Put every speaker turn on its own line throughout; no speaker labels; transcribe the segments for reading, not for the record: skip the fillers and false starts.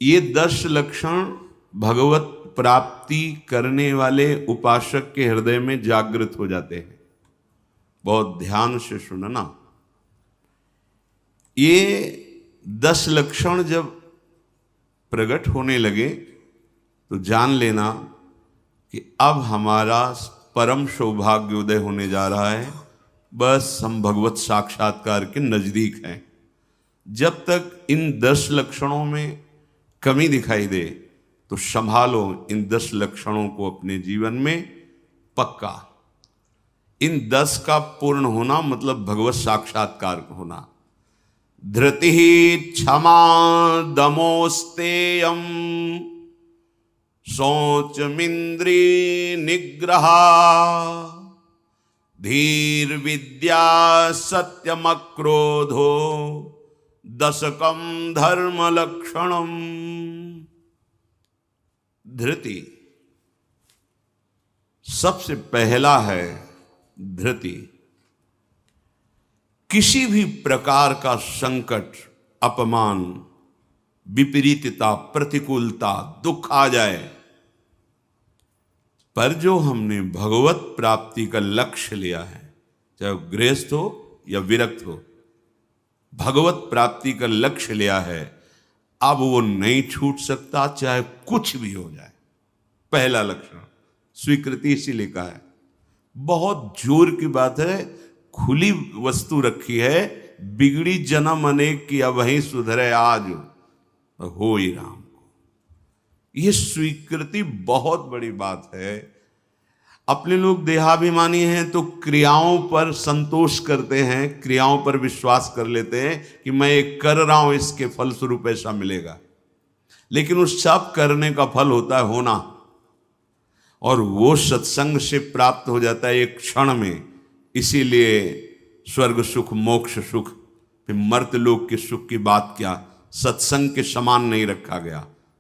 ये 10 लक्षण भगवत प्राप्ति करने वाले उपासक के हृदय में जागृत हो जाते हैं। बहुत ध्यान से सुनना। ये 10 लक्षण जब प्रकट होने लगे तो जान लेना कि अब हमारा परम सौभाग्योदय होने जा रहा है। बस हम भगवत साक्षात्कार के नजदीक हैं। जब तक इन 10 लक्षणों में कमी दिखाई दे तो संभालो इन 10 लक्षणों को अपने जीवन में पक्का। इन 10 का पूर्ण होना मतलब भगवत साक्षात्कार होना। धृति क्षमा दमोस्तेयम शौचमिंद्री निग्रह धीर विद्या सत्यम क्रोधो दशकम धर्म लक्षणम। धृति सबसे पहला है। धृति किसी भी प्रकार का संकट, अपमान, विपरीतता, प्रतिकूलता, दुख आ जाए, पर जो हमने भगवत प्राप्ति का लक्ष्य लिया है, चाहे वो गृहस्थ हो या विरक्त हो, भगवत प्राप्ति का लक्ष्य लिया है, अब वो नहीं छूट सकता, चाहे कुछ भी हो जाए। पहला लक्षण स्वीकृति इसीलिए कहा है। बहुत जोर की बात है। खुली वस्तु रखी है, बिगड़ी जन्म अनेक की अब वहीं सुधरे आज हो ही राम को। यह स्वीकृति बहुत बड़ी बात है। अपने लोग देहाभिमानी हैं तो क्रियाओं पर संतोष करते हैं, क्रियाओं पर विश्वास कर लेते हैं कि मैं ये कर रहा हूं, इसके फलस्वरूप ऐसा मिलेगा। लेकिन उस सब करने का फल होता है होना, और वो सत्संग से प्राप्त हो जाता है एक क्षण में। इसीलिए स्वर्ग सुख, मोक्ष सुख, फिर मर्त्यलोक के सुख की बात क्या, सत्संग के समान नहीं रखा गया।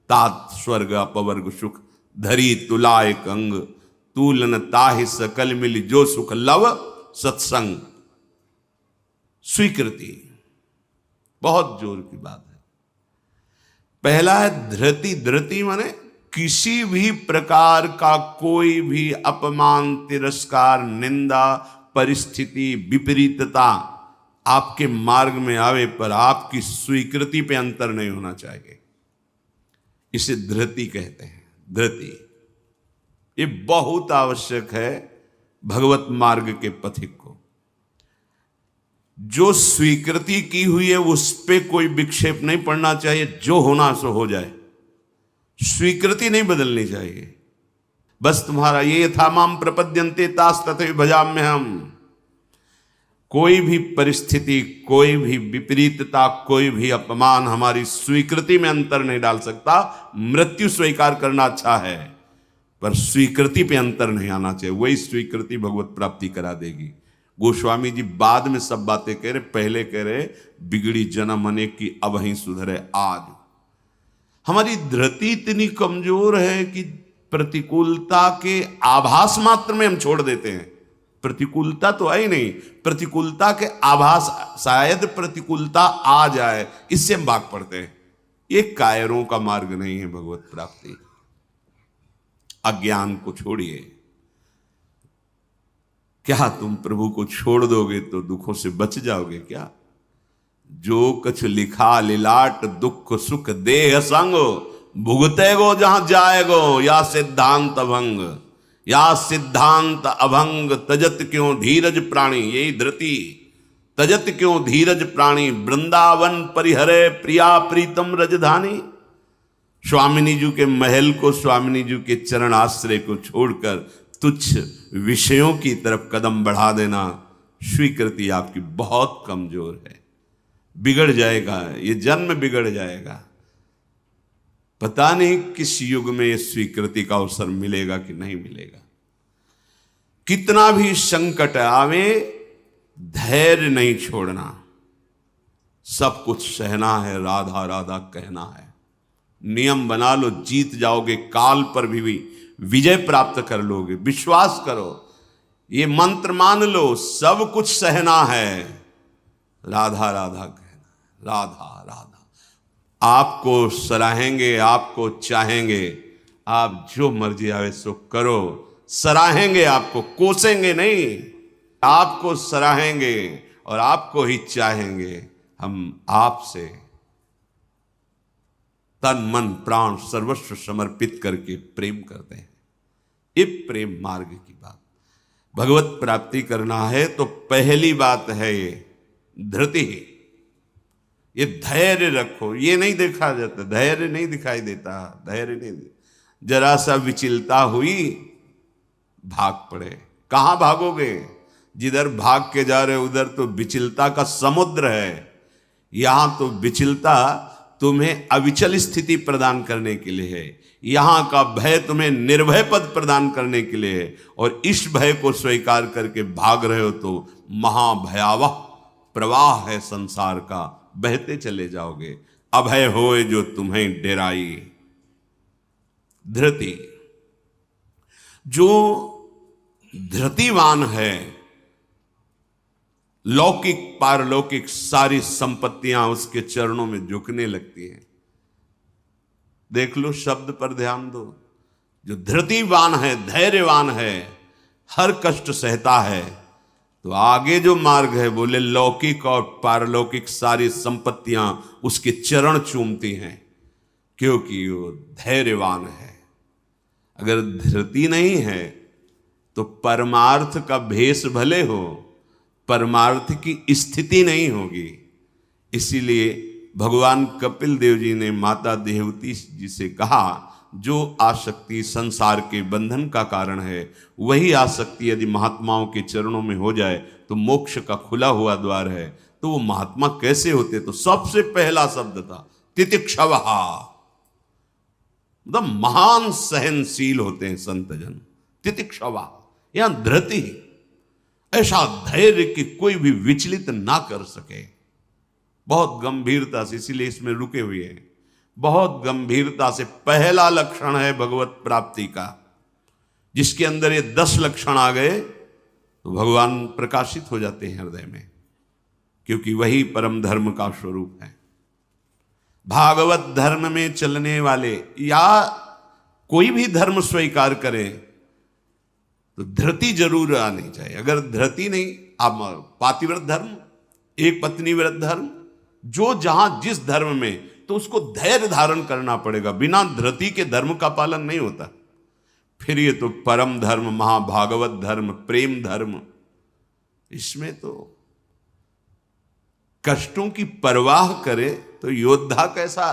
तात स्वर्ग अपवर्ग सुख धरी तुला एक अंग, तूलन ताहि सकल मिल जो सुख लव सत्संग। स्वीकृति बहुत जोर की बात है। पहला है धृति। धृति माने किसी भी प्रकार का कोई भी अपमान, तिरस्कार, निंदा, परिस्थिति, विपरीतता आपके मार्ग में आवे पर आपकी स्वीकृति पे अंतर नहीं होना चाहिए। इसे धृति कहते हैं। धृति ये बहुत आवश्यक है भगवत मार्ग के पथिक को। जो स्वीकृति की हुई है उस पे कोई विक्षेप नहीं पड़ना चाहिए। जो होना सो हो जाए, स्वीकृति नहीं बदलनी चाहिए। बस तुम्हारा ये यथा माम प्रपद्यन्ते तास तथैव भजाम्य हम। कोई भी परिस्थिति, कोई भी विपरीतता, कोई भी अपमान हमारी स्वीकृति में अंतर नहीं डाल सकता। मृत्यु स्वीकार करना अच्छा है, पर स्वीकृति पे अंतर नहीं आना चाहिए। वही स्वीकृति भगवत प्राप्ति करा देगी। गोस्वामी जी बाद में सब बातें कह रहे, पहले कह रहे बिगड़ी जन्म अनेक की अब वहीं सुधरे आज। हमारी धृति इतनी कमजोर है कि प्रतिकूलता के आभास मात्र में हम छोड़ देते हैं। प्रतिकूलता तो है ही नहीं, प्रतिकूलता के आभास, शायद प्रतिकूलता आ जाए, इससे हम भाग पड़ते हैं। ये कायरों का मार्ग नहीं है भगवत प्राप्ति। अज्ञान को छोड़िए। क्या तुम प्रभु को छोड़ दोगे तो दुखों से बच जाओगे क्या? जो कछ लिखा लिलाट दुख सुख देह संग, भुगते गो जहां जाएगो या सिद्धांत अभंग। या सिद्धांत अभंग तजत क्यों धीरज प्राणी। यही धृति। तजत क्यों धीरज प्राणी, वृंदावन परिहरे प्रिया प्रीतम रजधानी। स्वामिनी जी के महल को, स्वामिनी जी के चरण आश्रय को छोड़कर तुच्छ विषयों की तरफ कदम बढ़ा देना, स्वीकृति आपकी बहुत कमजोर है। बिगड़ जाएगा, ये जन्म बिगड़ जाएगा। पता नहीं किस युग में ये स्वीकृति का अवसर मिलेगा कि नहीं मिलेगा। कितना भी संकट आवे, धैर्य नहीं छोड़ना। सब कुछ सहना है, राधा राधा कहना है। नियम बना लो, जीत जाओगे। काल पर भी विजय प्राप्त कर लोगे। विश्वास करो, ये मंत्र मान लो, सब कुछ सहना है, राधा राधा कहना, राधा राधा। आपको सराहेंगे, आपको चाहेंगे, आप जो मर्जी आवे सो करो। सराहेंगे आपको, कोसेंगे नहीं, आपको सराहेंगे और आपको ही चाहेंगे। हम आपसे तन मन प्राण सर्वस्व समर्पित करके प्रेम करते हैं। ये प्रेम मार्ग की बात। भगवत प्राप्ति करना है तो पहली बात है ये धृति, ये धैर्य रखो। ये नहीं देखा जाता, धैर्य नहीं दिखाई देता, धैर्य नहीं। जरा सा विचलता हुई, भाग पड़े। कहां भागोगे? जिधर भाग के जा रहे उधर तो विचलता का समुद्र है। यहां तो विचलता तुम्हें अविचल स्थिति प्रदान करने के लिए है। यहां का भय तुम्हें निर्भय पद प्रदान करने के लिए है। और इस भय को स्वीकार करके भाग रहे हो तो महाभयावह प्रवाह है संसार का, बहते चले जाओगे। अभय होए जो तुम्हें डेराई। धृति, जो धृतिवान है, लौकिक पारलौकिक सारी संपत्तियां उसके चरणों में झुकने लगती हैं। देख लो, शब्द पर ध्यान दो। जो धृतिवान है, धैर्यवान है, हर कष्ट सहता है, तो आगे जो मार्ग है बोले लौकिक और पारलौकिक सारी संपत्तियां उसके चरण चूमती हैं, क्योंकि वो धैर्यवान है। अगर धृति नहीं है तो परमार्थ का भेष भले हो, परमार्थ की स्थिति नहीं होगी। इसीलिए भगवान कपिल देव जी ने माता देवती जी से कहा, जो आसक्ति संसार के बंधन का कारण है, वही आसक्ति यदि महात्माओं के चरणों में हो जाए तो मोक्ष का खुला हुआ द्वार है। तो वो महात्मा कैसे होते? तो सबसे पहला शब्द था तितिक्षवः, मतलब महान सहनशील होते हैं संत जन। तितिक्षवः, यहां धृति, ऐसा धैर्य कि कोई भी विचलित ना कर सके। बहुत गंभीरता से, इसीलिए इसमें रुके हुए हैं। बहुत गंभीरता से पहला लक्षण है भगवत प्राप्ति का। जिसके अंदर ये 10 लक्षण आ गए तो भगवान प्रकाशित हो जाते हैं हृदय में, क्योंकि वही परम धर्म का स्वरूप है। भागवत धर्म में चलने वाले या कोई भी धर्म स्वीकार करे तो धृति जरूर आनी चाहिए। अगर धृति नहीं, आप पातिव्रत धर्म, एक पत्नी व्रत धर्म, जो जहां जिस धर्म में, तो उसको धैर्य धारण करना पड़ेगा। बिना धृति के धर्म का पालन नहीं होता। फिर ये तो परम धर्म, महाभागवत धर्म, प्रेम धर्म, इसमें तो कष्टों की परवाह करे तो योद्धा कैसा।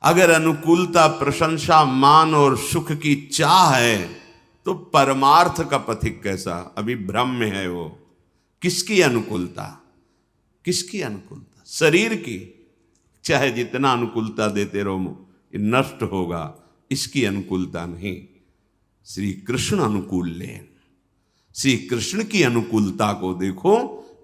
अगर अनुकूलता, प्रशंसा, मान और सुख की चाह है तो परमार्थ का पथिक कैसा। अभी भ्रम में है वो। किसकी अनुकूलता? किसकी अनुकूलता? शरीर की। चाहे जितना अनुकूलता देते रहो, ये नष्ट होगा। इसकी अनुकूलता नहीं। श्री कृष्ण अनुकूल लेन, श्री कृष्ण की अनुकूलता को देखो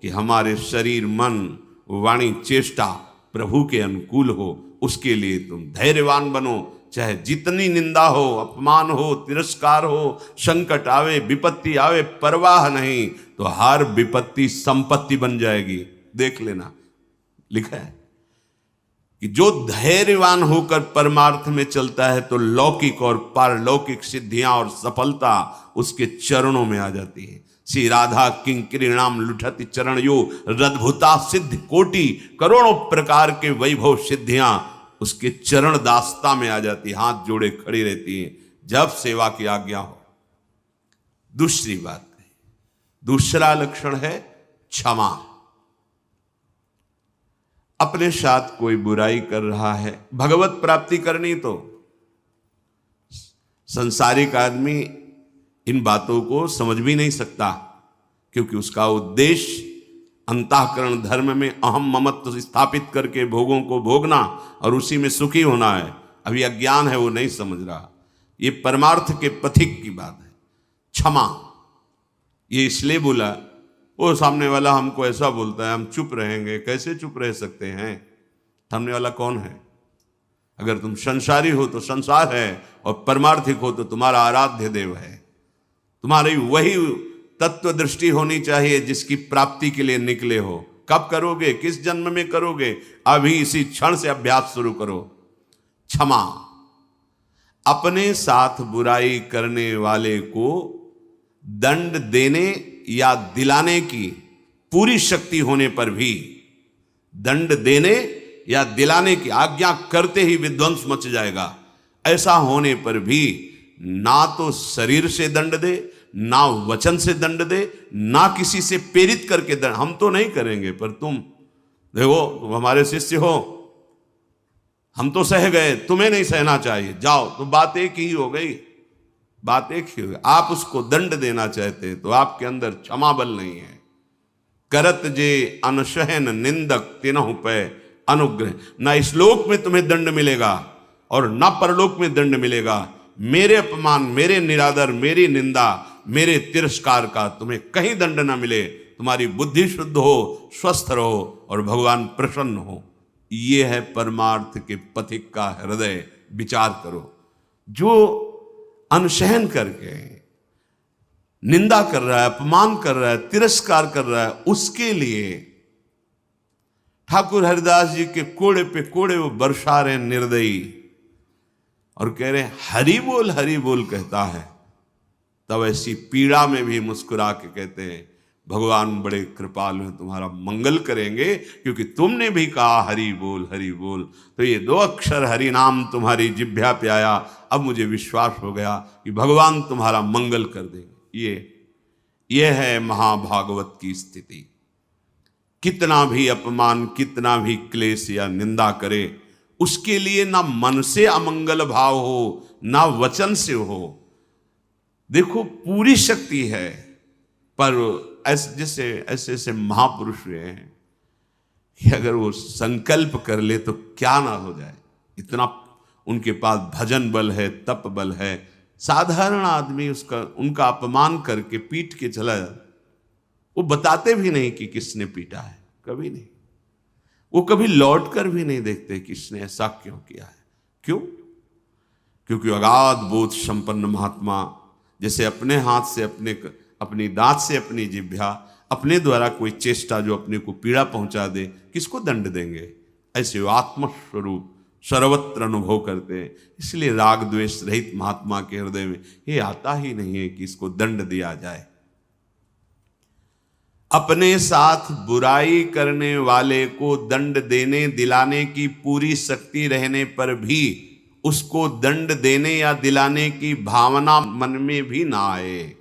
कि हमारे शरीर, मन, वाणी, चेष्टा प्रभु के अनुकूल हो। उसके लिए तुम धैर्यवान बनो। चाहे जितनी निंदा हो, अपमान हो, तिरस्कार हो, संकट आवे, विपत्ति आवे, परवाह नहीं। तो हर विपत्ति संपत्ति बन जाएगी। देख लेना, लिखा है कि जो धैर्यवान होकर परमार्थ में चलता है तो लौकिक और पारलौकिक सिद्धियां और सफलता उसके चरणों में आ जाती है। श्री राधा किंकरीणाम लुठति चरण यो रद्भुता सिद्ध कोटि, करोड़ों प्रकार के वैभव सिद्धियां उसके चरण दास्ता में आ जाती, हाथ जोड़े खड़ी रहती हैं जब सेवा की आज्ञा हो। दूसरी बात है, दूसरा लक्षण है क्षमा। अपने साथ कोई बुराई कर रहा है, भगवत प्राप्ति करनी तो संसारिक आदमी इन बातों को समझ भी नहीं सकता, क्योंकि उसका उद्देश्य अंतःकरण धर्म में अहम ममत्व स्थापित करके भोगों को भोगना और उसी में सुखी होना है। अभी अज्ञान है, वो नहीं समझ रहा। ये परमार्थ के पथिक की बात है। क्षमा, ये इसलिए बोला, वो सामने वाला हमको ऐसा बोलता है, हम चुप रहेंगे। कैसे चुप रह सकते हैं? सामने वाला कौन है? अगर तुम संसारी हो तो संसार है, और परमार्थिक हो तो तुम्हारा आराध्य देव है। तुम्हारी वही तत्व दृष्टि होनी चाहिए जिसकी प्राप्ति के लिए निकले हो। कब करोगे, किस जन्म में करोगे? अभी इसी क्षण से अभ्यास शुरू करो। क्षमा, अपने साथ बुराई करने वाले को दंड देने या दिलाने की पूरी शक्ति होने पर भी, दंड देने या दिलाने की आज्ञा करते ही विध्वंस मच जाएगा, ऐसा होने पर भी ना तो शरीर से दंड दे, ना वचन से दंड दे, ना किसी से प्रेरित करके दंड। हम तो नहीं करेंगे, पर तुम देखो, तुम हमारे शिष्य हो, हम तो सह गए, तुम्हें नहीं सहना चाहिए, जाओ। तो बात एक ही हो गई, बात एक ही हो गई। आप उसको दंड देना चाहते तो आपके अंदर क्षमा बल नहीं है। करत जे अनशहन निंदक तिनहु पे अनुग्रह। ना इस लोक में तुम्हें दंड मिलेगा और ना परलोक में दंड मिलेगा। मेरे अपमान, मेरे निरादर, मेरी निंदा, मेरे तिरस्कार का तुम्हें कहीं दंड ना मिले। तुम्हारी बुद्धि शुद्ध हो, स्वस्थ रहो और भगवान प्रसन्न हो। ये है परमार्थ के पथिक का हृदय। विचार करो, जो अनशहन करके निंदा कर रहा है, अपमान कर रहा है, तिरस्कार कर रहा है, उसके लिए ठाकुर हरिदास जी के कोड़े पे कोड़े वो बरसा रहे निर्दयी और कह रहे हरि बोल कहता है। तब ऐसी पीड़ा में भी मुस्कुरा के कहते हैं भगवान बड़े कृपालु हैं, तुम्हारा मंगल करेंगे, क्योंकि तुमने भी कहा हरि बोल। तो ये 2 अक्षर हरि नाम तुम्हारी जिह्वा पे आया। अब मुझे विश्वास हो गया कि भगवान तुम्हारा मंगल कर देंगे। ये है महाभागवत की स्थिति। कितना भी अपमान, कितना भी क्लेश या निंदा करे, उसके लिए ना मन से अमंगल भाव हो, ना वचन से हो। देखो, पूरी शक्ति है, पर ऐसे महापुरुष हुए हैं कि अगर वो संकल्प कर ले तो क्या ना हो जाए। इतना उनके पास भजन बल है, तप बल है। साधारण आदमी उनका अपमान करके पीट के चला जाता, वो बताते भी नहीं कि किसने पीटा है, कभी नहीं। वो कभी लौट कर भी नहीं देखते किसने ऐसा क्यों किया है। क्यों? क्योंकि अगाध बोध संपन्न महात्मा जैसे अपने हाथ से, अपनी दांत से अपनी जिह्वा, अपने द्वारा कोई चेष्टा जो अपने को पीड़ा पहुंचा दे, किसको दंड देंगे? ऐसे आत्मस्वरूप सर्वत्र अनुभव करते हैं। इसलिए राग द्वेष रहित महात्मा के हृदय में ये आता ही नहीं है कि इसको दंड दिया जाए। अपने साथ बुराई करने वाले को दंड देने दिलाने की पूरी शक्ति रहने पर भी उसको दंड देने या दिलाने की भावना मन में भी ना आए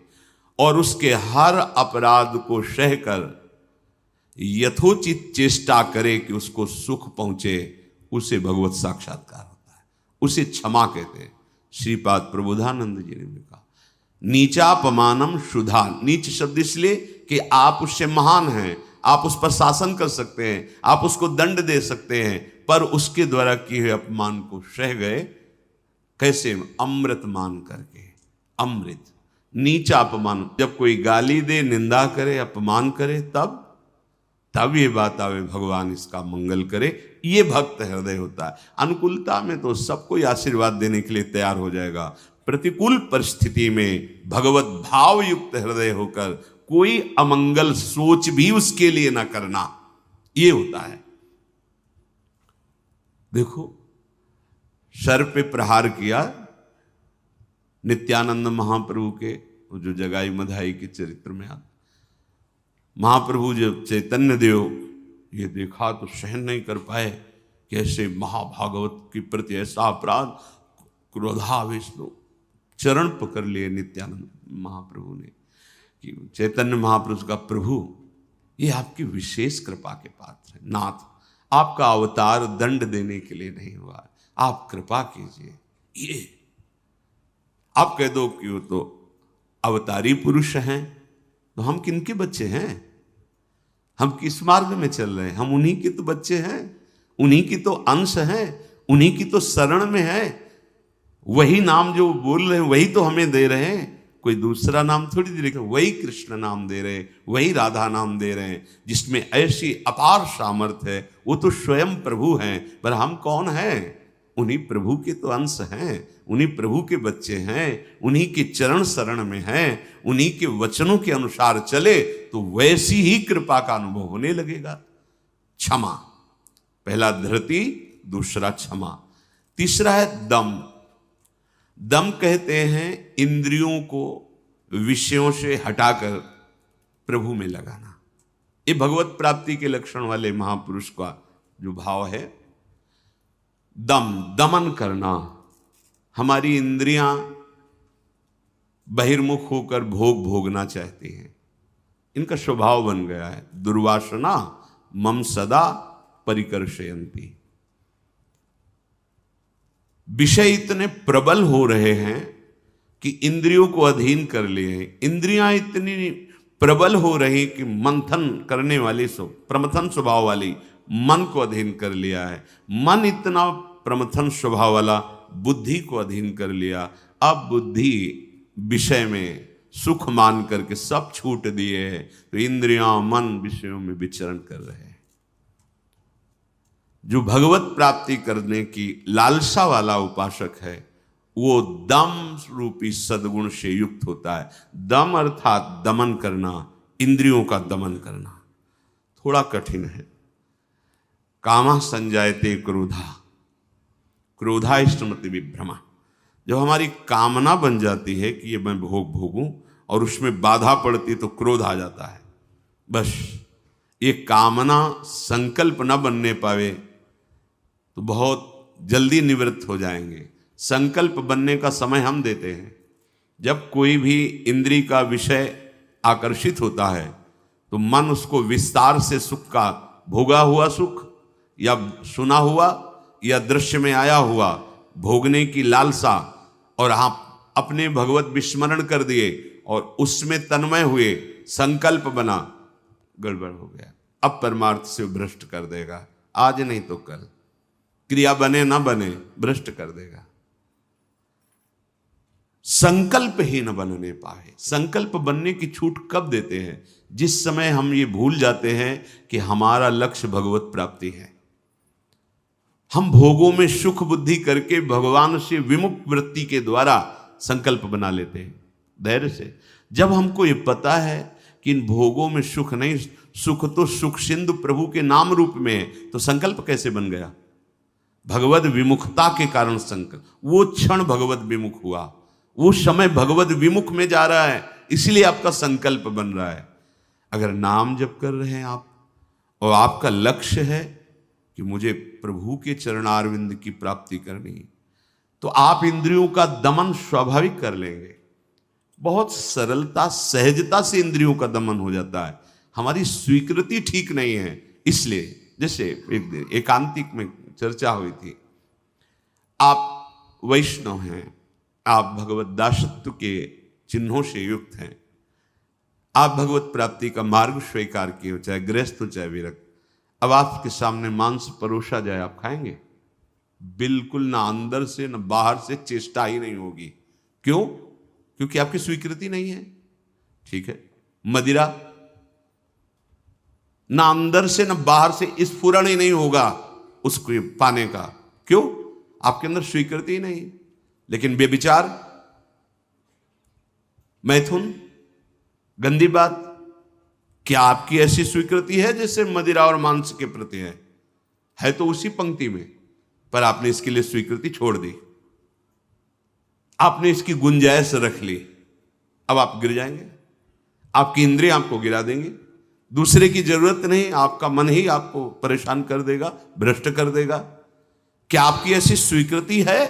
और उसके हर अपराध को सहकर यथोचित चेष्टा करे कि उसको सुख पहुंचे, उसे भगवत साक्षात्कार होता है। उसे क्षमा कहते हैं। श्रीपाद प्रबोधानंद जी ने भी कहा, नीचापमानम शुद्धा। नीच शब्द इसलिए कि आप उससे महान हैं, आप उस पर शासन कर सकते हैं, आप उसको दंड दे सकते हैं, पर उसके द्वारा किए हुए अपमान को सह गए। कैसे? अमृत मान करके। अमृत, नीचा अपमान। जब कोई गाली दे, निंदा करे, अपमान करे, तब ये बात आवे भगवान इसका मंगल करे। ये भक्त हृदय होता है। अनुकूलता में तो सबको आशीर्वाद देने के लिए तैयार हो जाएगा। प्रतिकूल परिस्थिति में भगवत भाव युक्त हृदय होकर कोई अमंगल सोच भी उसके लिए ना करना, ये होता है। देखो, सर पे प्रहार किया नित्यानंद महाप्रभु के, जो जगाई मधाई के चरित्र में आता। महाप्रभु जब चैतन्य देव ये देखा तो सहन नहीं कर पाए कि ऐसे महाभागवत के प्रति ऐसा अपराध। क्रोधावेश तो चरण पकड़ लिए नित्यानंद महाप्रभु ने कि चैतन्य महाप्रभु का, प्रभु ये आपकी विशेष कृपा के पात्र है। नाथ, आपका अवतार दंड देने के लिए नहीं हुआ, आप कृपा कीजिए। ये आप कह दो कि वो तो अवतारी पुरुष हैं, तो हम किनके बच्चे हैं? हम किस मार्ग में चल रहे हैं? हम उन्हीं के तो बच्चे हैं, उन्हीं की तो अंश हैं, उन्हीं की तो शरण में है। वही नाम जो बोल रहे हैं वही तो हमें दे रहे हैं, कोई दूसरा नाम थोड़ी दे रहे। वही कृष्ण नाम दे रहे, वही राधा नाम दे रहे हैं, जिसमें ऐसी अपार सामर्थ्य है। वो तो स्वयं प्रभु हैं, पर हम कौन हैं? उन्हीं प्रभु के तो अंश हैं, उन्हीं प्रभु के बच्चे हैं, उन्हीं के चरण शरण में हैं। उन्हीं के वचनों के अनुसार चले तो वैसी ही कृपा का अनुभव होने लगेगा। क्षमा। पहला धृति, दूसरा क्षमा। तीसरा है दम। दम कहते हैं इंद्रियों को विषयों से हटाकर प्रभु में लगाना। ये भगवत प्राप्ति के लक्षण वाले महापुरुष का जो भाव है। दम, दमन करना। हमारी इंद्रियां बहिर्मुख होकर भोग भोगना चाहती हैं, इनका स्वभाव बन गया है। दुर्वासना मम सदा परिकर्षयन्ति। विषय इतने प्रबल हो रहे हैं कि इंद्रियों को अधीन कर लिए हैं। इंद्रियां इतनी प्रबल हो रही कि मंथन करने वाली प्रमथन स्वभाव वाली मन को अधीन कर लिया है। मन इतना प्रमथन स्वभाव वाला बुद्धि को अधीन कर लिया। अब बुद्धि विषय में सुख मान करके सब छूट दिए हैं, तो इंद्रियां मन विषयों में विचरण कर रहे हैं। जो भगवत प्राप्ति करने की लालसा वाला उपासक है, वो दम रूपी सद्गुण से युक्त होता है। दम अर्थात दमन करना, इंद्रियों का दमन करना। थोड़ा कठिन है। कामा संजायते क्रोधा, क्रोधा स्मृति विभ्रमा। जब हमारी कामना बन जाती है कि ये मैं भोग भोगूं और उसमें बाधा पड़ती तो क्रोध आ जाता है। बस ये कामना संकल्प न बनने पावे तो बहुत जल्दी निवृत्त हो जाएंगे। संकल्प बनने का समय हम देते हैं। जब कोई भी इंद्री का विषय आकर्षित होता है तो मन उसको विस्तार से सुख का, भोगा हुआ सुख या सुना हुआ या दृश्य में आया हुआ भोगने की लालसा, और आप अपने भगवत विस्मरण कर दिए और उसमें तन्मय हुए, संकल्प बना, गड़बड़ हो गया। अब परमार्थ से भ्रष्ट कर देगा। आज नहीं तो कल, क्रिया बने ना बने, भ्रष्ट कर देगा। संकल्प ही न बनने पाए। संकल्प बनने की छूट कब देते हैं? जिस समय हम ये भूल जाते हैं कि हमारा लक्ष्य भगवत प्राप्ति है। हम भोगों में सुख बुद्धि करके भगवान से विमुख वृत्ति के द्वारा संकल्प बना लेते हैं धैर्य से। जब हमको ये पता है कि इन भोगों में सुख नहीं, सुख तो सुख सिंधु प्रभु के नाम रूप में है, तो संकल्प कैसे बन गया? भगवत विमुखता के कारण संकल्प। वो क्षण भगवत विमुख हुआ, वो समय भगवत विमुख में जा रहा है, इसलिए आपका संकल्प बन रहा है। अगर नाम जप कर रहे हैं आप और आपका लक्ष्य है कि मुझे प्रभु के चरणारविंद की प्राप्ति करनी, तो आप इंद्रियों का दमन स्वाभाविक कर लेंगे। बहुत सरलता सहजता से इंद्रियों का दमन हो जाता है। हमारी स्वीकृति ठीक नहीं है, इसलिए जैसे एक दिन एकांतिक में चर्चा हुई थी, आप वैष्णव हैं, आप भगवत दासत्व के चिन्हों से युक्त हैं, आप भगवत प्राप्ति का मार्ग स्वीकार किए हो, चाहे गृहस्थ हो चाहे विरक्त। अब आपके सामने मांस परोसा जाए, आप खाएंगे? बिल्कुल ना, अंदर से ना बाहर से चेष्टा ही नहीं होगी। क्यों? क्योंकि आपकी स्वीकृति नहीं है। ठीक है, मदिरा ना अंदर से ना बाहर से स्फुरण ही नहीं होगा उसको पाने का। क्यों? आपके अंदर स्वीकृति ही नहीं। लेकिन बेविचार, मैथुन, गंदी बात, क्या आपकी ऐसी स्वीकृति है जैसे मदिरा और मांस के प्रति है तो उसी पंक्ति में, पर आपने इसके लिए स्वीकृति छोड़ दी, आपने इसकी गुंजाइश रख ली। अब आप गिर जाएंगे, आपकी इंद्रियां आपको गिरा देंगी। दूसरे की जरूरत नहीं, आपका मन ही आपको परेशान कर देगा, भ्रष्ट कर देगा। क्या आपकी ऐसी स्वीकृति है?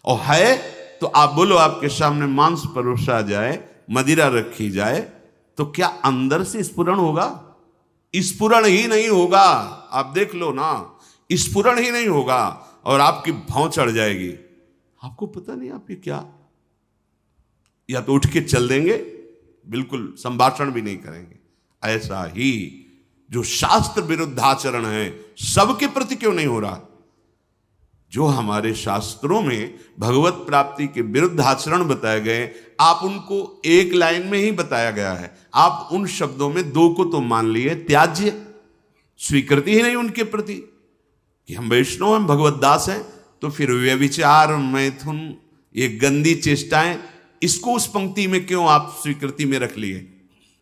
और है तो आप बोलो, आपके सामने मांस परोसा जाए, मदिरा रखी जाए, तो क्या अंदर से स्फुरण होगा? स्फुरण ही नहीं होगा। आप देख लो ना, स्फुरण ही नहीं होगा और आपकी भौं चढ़ जाएगी। आपको पता नहीं आप ये क्या, या तो उठ के चल देंगे, बिल्कुल संभाषण भी नहीं करेंगे। ऐसा ही जो शास्त्र विरुद्ध आचरण है, सबके प्रति क्यों नहीं हो रहा? जो हमारे शास्त्रों में भगवत प्राप्ति के विरुद्ध आचरण बताए गए, आप उनको एक लाइन में ही बताया गया है। आप उन शब्दों में दो को तो मान लिए, त्याज्य, स्वीकृति ही नहीं उनके प्रति कि हम वैष्णव हैं, भगवत दास हैं। तो फिर व्यभिचार, मैथुन, ये गंदी चेष्टाएं, इसको उस पंक्ति में क्यों आप स्वीकृति में रख लिए?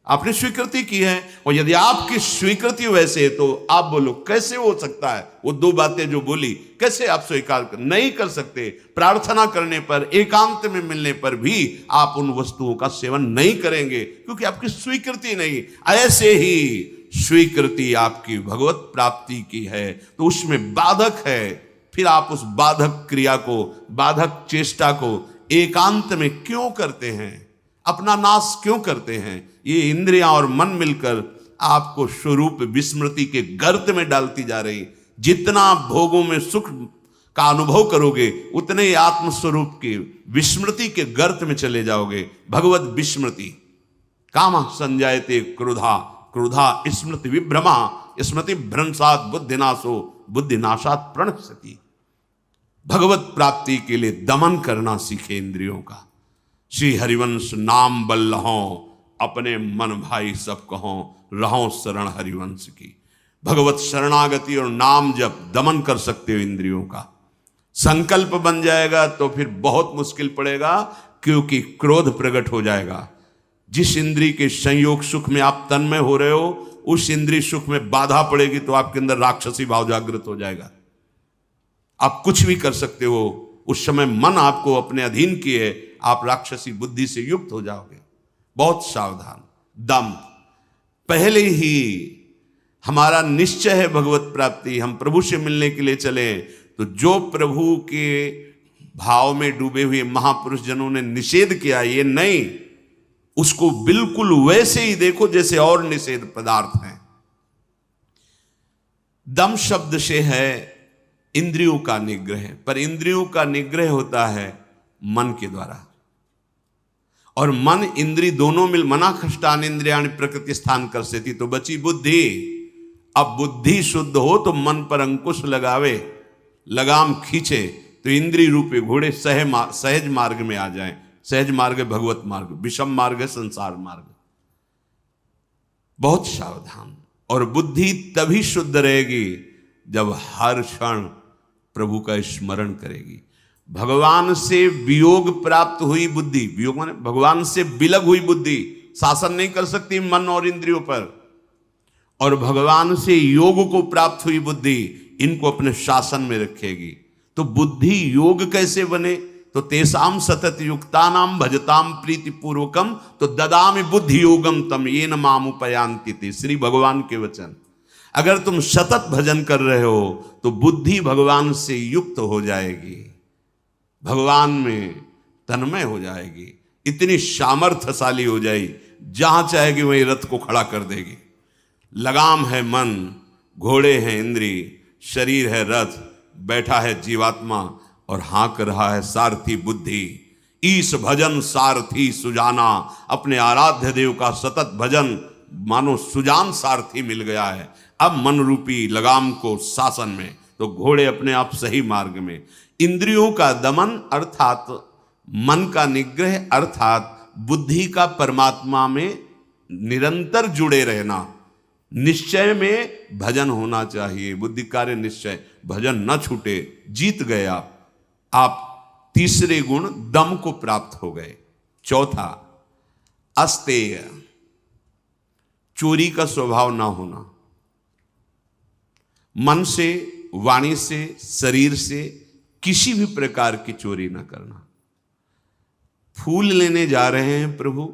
आपने स्वीकृति की है, और यदि आपकी स्वीकृति वैसे है तो आप बोलो कैसे हो सकता है। वो दो बातें जो बोली कैसे आप स्वीकार नहीं कर सकते। प्रार्थना करने पर, एकांत में मिलने पर भी आप उन वस्तुओं का सेवन नहीं करेंगे क्योंकि आपकी स्वीकृति नहीं। ऐसे ही स्वीकृति आपकी भगवत प्राप्ति की है तो उसमें बाधक है, फिर आप उस बाधक क्रिया को, बाधक चेष्टा को एकांत में क्यों करते हैं, अपना नाश क्यों करते हैं। ये इंद्रियां और मन मिलकर आपको स्वरूप विस्मृति के गर्त में डालती जा रही। जितना भोगों में सुख का अनुभव करोगे उतने ही आत्मस्वरूप की विस्मृति के गर्त में चले जाओगे। भगवत विस्मृति, काम संजायते क्रोधा, क्रोधा स्मृति विभ्रमा, स्मृति भ्रंशात बुद्धिनाशो, बुद्धिनाशात प्रणश्यति। भगवत प्राप्ति के लिए दमन करना सीखे इंद्रियों का। श्री हरिवंश नाम बल लहों, अपने मन भाई सब कहों, रहों शरण हरिवंश की। भगवत शरणागति और नाम जब दमन कर सकते हो इंद्रियों का। संकल्प बन जाएगा तो फिर बहुत मुश्किल पड़ेगा क्योंकि क्रोध प्रकट हो जाएगा। जिस इंद्री के संयोग सुख में आप तन्मय हो रहे हो उस इंद्री सुख में बाधा पड़ेगी तो आपके अंदर राक्षसी भाव जागृत हो जाएगा। आप कुछ भी कर सकते हो, उस समय मन आपको अपने अधीन किए, आप राक्षसी बुद्धि से युक्त हो जाओगे। बहुत सावधान। दम, पहले ही हमारा निश्चय है भगवत प्राप्ति, हम प्रभु से मिलने के लिए चले तो जो प्रभु के भाव में डूबे हुए महापुरुष जनों ने निषेध किया ये नहीं, उसको बिल्कुल वैसे ही देखो जैसे और निषेध पदार्थ हैं। दम शब्द से है इंद्रियों का निग्रह, पर इंद्रियों का निग्रह होता है मन के द्वारा, और मन इंद्री दोनों मिल मना खष्टान इंद्रियाणि प्रकृति स्थान कर सेती, तो बची बुद्धि। अब बुद्धि शुद्ध हो तो मन पर अंकुश लगावे, लगाम खींचे तो इंद्री रूपे घोड़े सहज मार्ग में आ जाएं। सहज मार्ग है भगवत मार्ग, विषम मार्ग है संसार मार्ग। बहुत सावधान। और बुद्धि तभी शुद्ध रहेगी जब हर क्षण प्रभु का स्मरण करेगी। भगवान से वियोग प्राप्त हुई बुद्धि, वियोग माने भगवान से विलग हुई बुद्धि शासन नहीं कर सकती मन और इंद्रियों पर, और भगवान से योग को प्राप्त हुई बुद्धि इनको अपने शासन में रखेगी। तो बुद्धि योग कैसे बने, तो तेसाम सतत युक्तानाम भजताम प्रीति पूर्वकम तो ददामि बुद्धि योगम तम येन माम उपयांति ते। श्री भगवान के वचन। अगर तुम सतत भजन कर रहे हो तो बुद्धि भगवान से युक्त हो जाएगी, भगवान में तन्मय हो जाएगी, इतनी सामर्थ्यशाली हो जाएगी, जहां चाहेगी वहीं रथ को खड़ा कर देगी। लगाम है मन, घोड़े हैं इंद्री, शरीर है रथ, बैठा है जीवात्मा और हाँक रहा है सारथी बुद्धि। ईश भजन सारथी सुजाना, अपने आराध्य देव का सतत भजन मानो सुजान सारथी मिल गया है। अब मन रूपी लगाम को शासन में, तो घोड़े अपने आप सही मार्ग में। इंद्रियों का दमन अर्थात मन का निग्रह, अर्थात बुद्धि का परमात्मा में निरंतर जुड़े रहना। निश्चय में भजन होना चाहिए, बुद्धि कार्य निश्चय, भजन न छूटे। जीत गए आप तीसरे गुण दम को प्राप्त हो गए। चौथा अस्तेय, चोरी का स्वभाव ना होना। मन से, वाणी से, शरीर से किसी भी प्रकार की चोरी ना करना। फूल लेने जा रहे हैं प्रभु,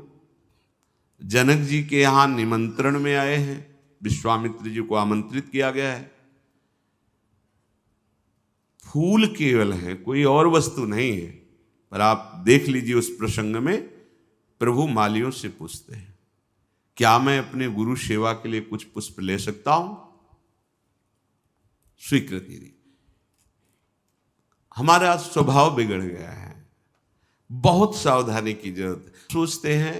जनक जी के यहां निमंत्रण में आए हैं, विश्वामित्र जी को आमंत्रित किया गया है। फूल केवल है, कोई और वस्तु नहीं है। पर आप देख लीजिए उस प्रसंग में प्रभु मालियों से पूछते हैं, क्या मैं अपने गुरु सेवा के लिए कुछ पुष्प ले सकता हूं? स्वीकृति दी। हमारा स्वभाव बिगड़ गया है, बहुत सावधानी की जरूरत है। सोचते हैं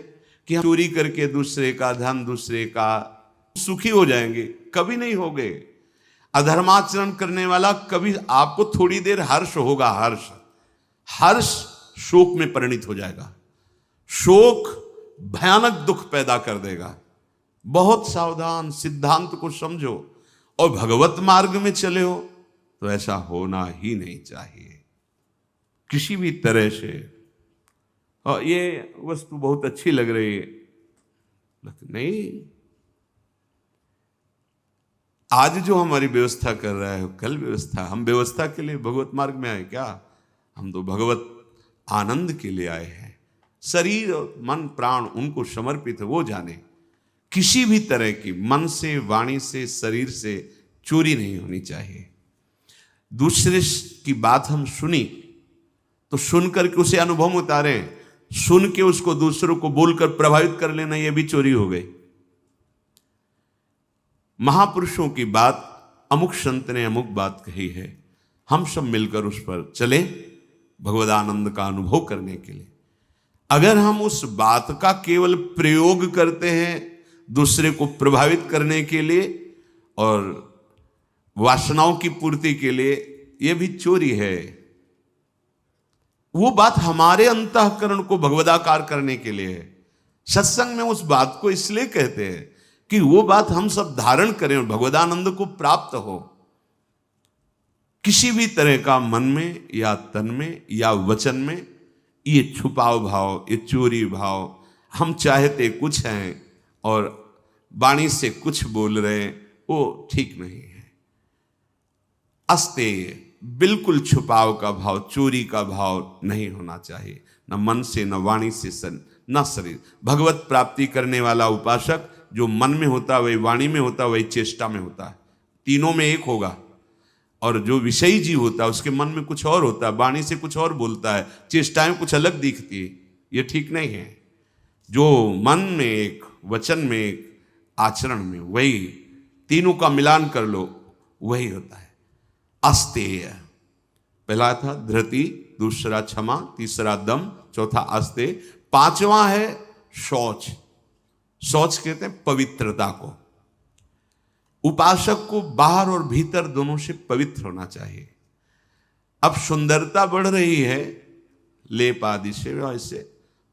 कि हम चोरी करके दूसरे का धन, दूसरे का सुखी हो जाएंगे, कभी नहीं होगे। अधर्माचरण करने वाला कभी, आपको थोड़ी देर हर्ष होगा, हर्ष शोक में परिणित हो जाएगा, शोक भयानक दुख पैदा कर देगा। बहुत सावधान, सिद्धांत को समझो और भगवत मार्ग में चले हो तो ऐसा होना ही नहीं चाहिए किसी भी तरह से। और ये वस्तु बहुत अच्छी लग रही है, नहीं, आज जो हमारी व्यवस्था कर रहा है कल व्यवस्था, हम व्यवस्था के लिए भगवत मार्ग में आए क्या? हम तो भगवत आनंद के लिए आए हैं। शरीर और मन प्राण उनको समर्पित है, वो जाने। किसी भी तरह की मन से, वाणी से, शरीर से चोरी नहीं होनी चाहिए। दूसरे की बात हम सुनी तो सुन करके उसे अनुभव में उतारें, सुन के उसको दूसरों को बोलकर प्रभावित कर लेना, यह भी चोरी हो गई। महापुरुषों की बात, अमुक संत ने अमुक बात कही है, हम सब मिलकर उस पर चले भगवदानंद का अनुभव करने के लिए। अगर हम उस बात का केवल प्रयोग करते हैं दूसरे को प्रभावित करने के लिए और वासनाओं की पूर्ति के लिए, यह भी चोरी है। वो बात हमारे अंतःकरण को भगवदाकार करने के लिए है। सत्संग में उस बात को इसलिए कहते हैं कि वो बात हम सब धारण करें और भगवदानंद को प्राप्त हो। किसी भी तरह का मन में या तन में या वचन में ये छुपाव भाव, ये चोरी भाव, हम चाहते कुछ हैं और वाणी से कुछ बोल रहे हैं, वो ठीक नहीं है। अस्तेय, बिल्कुल छुपाव का भाव, चोरी का भाव नहीं होना चाहिए, न मन से, न वाणी से, न शरीर। भगवत प्राप्ति करने वाला उपासक जो मन में होता है वही वाणी में होता है, वही चेष्टा में होता है, तीनों में एक होगा। और जो विषयी जीव होता है उसके मन में कुछ और होता है, वाणी से कुछ और बोलता है, चेष्टाएं कुछ अलग दिखती है, ये ठीक नहीं है। जो मन में एक, वचन में एक, आचरण में वही, तीनों का मिलान कर लो, वही होता है अस्तेय। पहला था धृति, दूसरा क्षमा, तीसरा दम, चौथा अस्तेय, पांचवा है शौच। शौच कहते हैं पवित्रता को। उपासक को बाहर और भीतर दोनों से पवित्र होना चाहिए। अब सुंदरता बढ़ रही है लेप आदि से, वैसे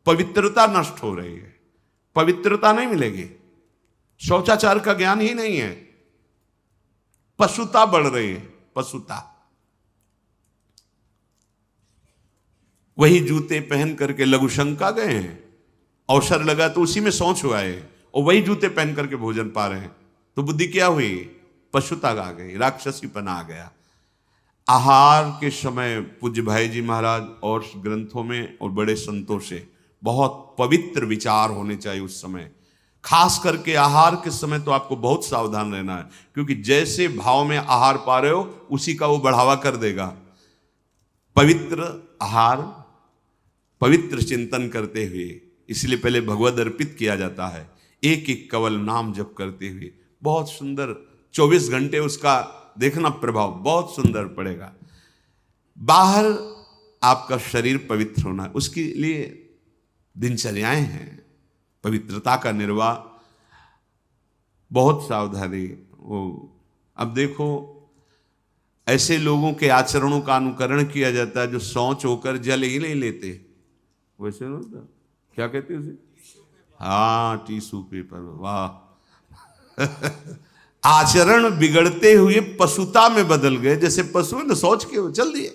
पवित्रता नष्ट हो रही है, पवित्रता नहीं मिलेगी। शौचाचार का ज्ञान ही नहीं है, पशुता बढ़ रही है, पशुता। वही जूते पहन करके लघुशंका गए हैं, अवसर लगा तो उसी में शौच हुआ है, और वही जूते पहन करके भोजन पा रहे हैं, तो बुद्धि क्या हुई? पशुता आ गई, राक्षसीपना आ गया। आहार के समय पूज्य भाई जी महाराज और ग्रंथों में और बड़े संतों से बहुत पवित्र विचार होने चाहिए उस समय। खास करके आहार के समय तो आपको बहुत सावधान रहना है, क्योंकि जैसे भाव में आहार पा रहे हो उसी का वो बढ़ावा कर देगा। पवित्र आहार, पवित्र चिंतन करते हुए, इसलिए पहले भगवद अर्पित किया जाता है, एक एक कवल नाम जप करते हुए। बहुत सुंदर 24 घंटे उसका देखना प्रभाव बहुत सुंदर पड़ेगा। बाहर आपका शरीर पवित्र होना है, उसके लिए दिनचर्याएं हैं, पवित्रता का निर्वाह, बहुत सावधानी। वो अब देखो ऐसे लोगों के आचरणों का अनुकरण किया जाता है जो शौच होकर जल ही नहीं लेते। वैसे ना होता, क्या कहते हैं उसे? हाँ, टिश्यू पेपर। वाह आचरण बिगड़ते हुए पशुता में बदल गए। जैसे पशु ने सोच के चल दिए।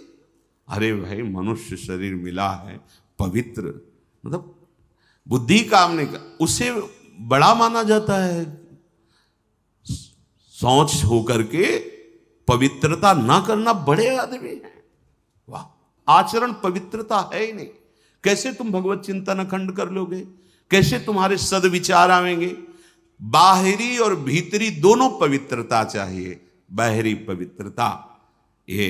अरे भाई, मनुष्य शरीर मिला है पवित्र, मतलब बुद्धि काम नहीं कर, उसे बड़ा माना जाता है। सोच होकर के पवित्रता ना करना बड़े आदमी हैं। वाह, आचरण पवित्रता है ही नहीं। कैसे तुम भगवत चिंतन अखंड कर लोगे? कैसे तुम्हारे सदविचार आवेंगे? बाहरी और भीतरी दोनों पवित्रता चाहिए। बाहरी पवित्रता ये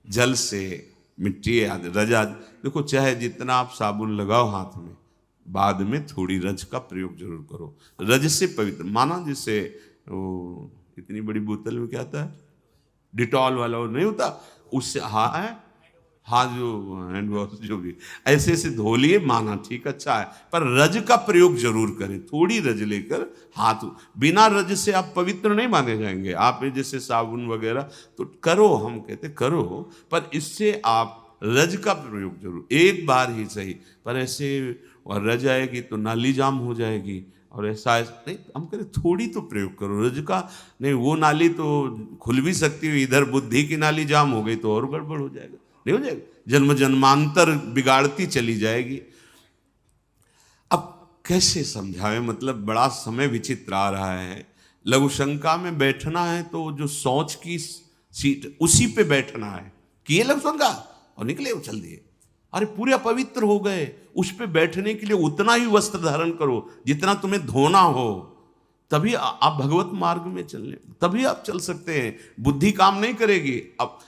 जल से, मिट्टी आदि, रजा। देखो, चाहे जितना आप साबुन लगाओ हाथ में, बाद में थोड़ी रज का प्रयोग जरूर करो। रज से पवित्र माना। जैसे वो इतनी बड़ी बोतल में क्या आता है, डिटॉल वाला, वो नहीं होता, उससे हाँ जो हैंड वॉश जो भी ऐसे ऐसे धो लिए, माना ठीक, अच्छा है, पर रज का प्रयोग जरूर करें। थोड़ी रज लेकर हाथ, बिना रज से आप पवित्र नहीं माने जाएंगे। आप जैसे साबुन वगैरह तो करो, हम कहते करो, पर इससे आप रज का प्रयोग जरूर, एक बार ही सही, पर ऐसे रज आएगी तो नाली जाम हो जाएगी, और ऐसा नहीं, हम कहें थोड़ी तो प्रयोग करो रज का। नहीं, वो नाली तो खुल भी सकती है, इधर बुद्धि की नाली जाम हो गई तो और गड़बड़ हो जाएगा, नहीं हो जाएगा, जन्म जन्मांतर बिगाड़ती चली जाएगी। अब कैसे समझाएं, मतलब बड़ा समय विचित्र आ रहा है। लघु शंका में बैठना है तो जो शौच की सीट उसी पे बैठना है, किए लघु शंका और निकले उछल दिए। अरे पूरे अपवित्र हो गए, उस पे बैठने के लिए उतना ही वस्त्र धारण करो जितना तुम्हें धोना हो, तभी आप भगवत मार्ग में चलने, तभी आप चल सकते हैं। बुद्धि काम नहीं करेगी। अब